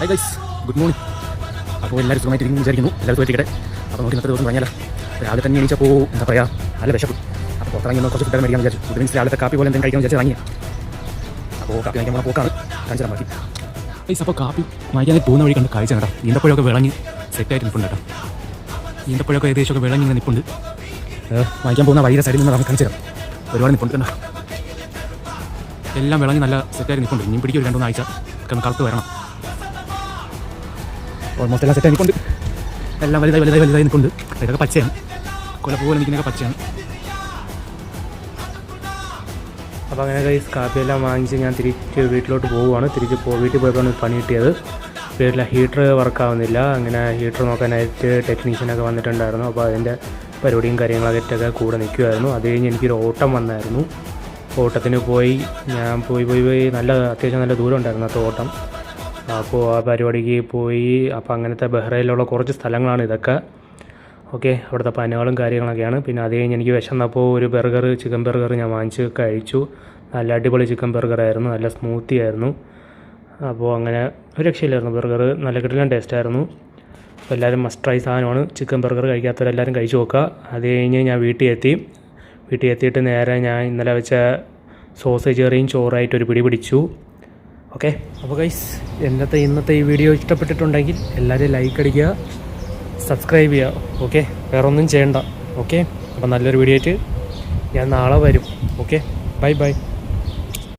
Hi guys, good morning. അപ്പോൾ എല്ലാവരും സുഖമായിട്ടിരിക്കും വിചാരിക്കുന്നു. എല്ലാവരും സുഖമായിട്ടിരിക്കട്ടെ. അപ്പോൾ നമുക്ക് ഇന്നത്തെ ദിവസം തുടങ്ങിയാലോ. രാവിലെ തന്നെ എണീച്ചപ്പോൾ എന്താ പറയുക, നല്ല വിശപ്പ്. അപ്പോൾ പുറത്തിറങ്ങി കുറച്ച് ഫുഡ് മേടിക്കാൻ വിചാരിച്ചു. ഫുഡ് മീൻസ് രാവിലത്തെ കാപ്പി പോലെ എന്തെങ്കിലും കഴിക്കാൻ വിചാരിച്ചു വാങ്ങിയ. അപ്പോൾ കാപ്പി വാങ്ങിക്കാൻ നമ്മളെ പോക്കാണ് കാണിച്ചു തരാൻ ബാക്കി ഗൈസ്. അപ്പോൾ കാപ്പി വാങ്ങിക്കാനായി പോകുന്ന വഴി കണ്ട് കാഴ്ച കേട്ടോ. ഈന്തപ്പഴമൊക്കെ വിളഞ്ഞ് സെറ്റായിട്ട് നിൽപ്പുണ്ട് കേട്ടോ. ഈന്തപ്പഴമൊക്കെ ഏകദേശമൊക്കെ വിളഞ്ഞ് ഇങ്ങനെ നിൽപ്പുണ്ട്. വാങ്ങിക്കാൻ പോകുന്ന വഴിയുടെ സൈഡിൽ നിന്ന് നമുക്ക് കാണിച്ചു തരാം. ഒരുപാട് നിൽപ്പുണ്ട് കണ്ടോ. എല്ലാം വിളഞ്ഞ് നല്ല സെറ്റായിട്ട് നിൽപ്പുണ്ട്. ഇനിയും പിടിക്കും 2-3 ആഴ്ച ഒക്കെ ഒന്ന് കളത്ത് വരണം. ഓൾമോസ്റ്റ് എല്ലാം സെറ്റായി നിൽക്കുന്നുണ്ട്. എല്ലാം വലുതായി നിൽക്കുന്നുണ്ട്. ഇതൊക്കെ പച്ചയാണ്, കൊല പോലെ നിൽക്കുന്നതൊക്കെ പച്ചയാണ്. അപ്പോൾ അങ്ങനെ ഗൈസ് കാപ്പിയെല്ലാം വാങ്ങിച്ച് ഞാൻ തിരിച്ച് വീട്ടിലോട്ട് പോവുകയാണ്. വീട്ടിൽ പോയപ്പോഴാണ് പണി കിട്ടിയത്. വീട്ടിലെ ഹീറ്റർ വർക്കാവുന്നില്ല. അങ്ങനെ ഹീറ്റർ നോക്കാനായിട്ട് ടെക്നീഷ്യനൊക്കെ വന്നിട്ടുണ്ടായിരുന്നു. അപ്പോൾ അതിൻ്റെ പരിപാടിയും കാര്യങ്ങളൊക്കെ കൂടെ നിൽക്കുമായിരുന്നു. അത് കഴിഞ്ഞ് എനിക്കൊരു ഓട്ടം വന്നായിരുന്നു. ഓട്ടത്തിന് പോയി ഞാൻ പോയി അത്യാവശ്യം നല്ല ദൂരം ഉണ്ടായിരുന്നു അത് ഓട്ടം. അപ്പോൾ ആ പരിപാടിക്ക് പോയി. അപ്പോൾ അങ്ങനത്തെ ബഹ്റൈനിലുള്ള കുറച്ച് സ്ഥലങ്ങളാണ് ഇതൊക്കെ. ഓക്കെ, അവിടുത്തെ പനകളും കാര്യങ്ങളൊക്കെയാണ്. പിന്നെ അത് കഴിഞ്ഞ് എനിക്ക് വിശന്നപ്പോൾ ഒരു ചിക്കൻ ബർഗർ ഞാൻ വാങ്ങിച്ച് കഴിച്ചു. നല്ല അടിപൊളി ചിക്കൻ ബർഗറായിരുന്നു, നല്ല സ്മൂത്തി ആയിരുന്നു. അപ്പോൾ അങ്ങനെ ഒരു രക്ഷയില്ലായിരുന്നു. ബർഗർ നല്ല കിടിലൻ ടേസ്റ്റായിരുന്നു. അപ്പോൾ എല്ലാവരും മസ്റ്റ് ട്രൈ സാധനമാണ്. ചിക്കൻ ബർഗർ കഴിക്കാത്തവരെല്ലാവരും കഴിച്ച് നോക്കുക. അത് കഴിഞ്ഞ് ഞാൻ വീട്ടിൽ എത്തിയിട്ട് നേരെ ഞാൻ ഇന്നലെ വെച്ച സോസേജ് കറിയും ചോറായിട്ടൊരു പിടി പിടിച്ചു. ഓക്കെ, അപ്പോൾ ഗൈസ് ഇന്നത്തെ ഈ വീഡിയോ ഇഷ്ടപ്പെട്ടിട്ടുണ്ടെങ്കിൽ എല്ലാവരും ലൈക്ക് അടിക്കുക, സബ്സ്ക്രൈബ് ചെയ്യുക. ഓക്കെ, വേറെ ഒന്നും ചെയ്യണ്ട. ഓക്കെ, അപ്പോൾ നല്ലൊരു വീഡിയോ ആയിട്ട് ഞാൻ നാളെ വരും. Okay, by.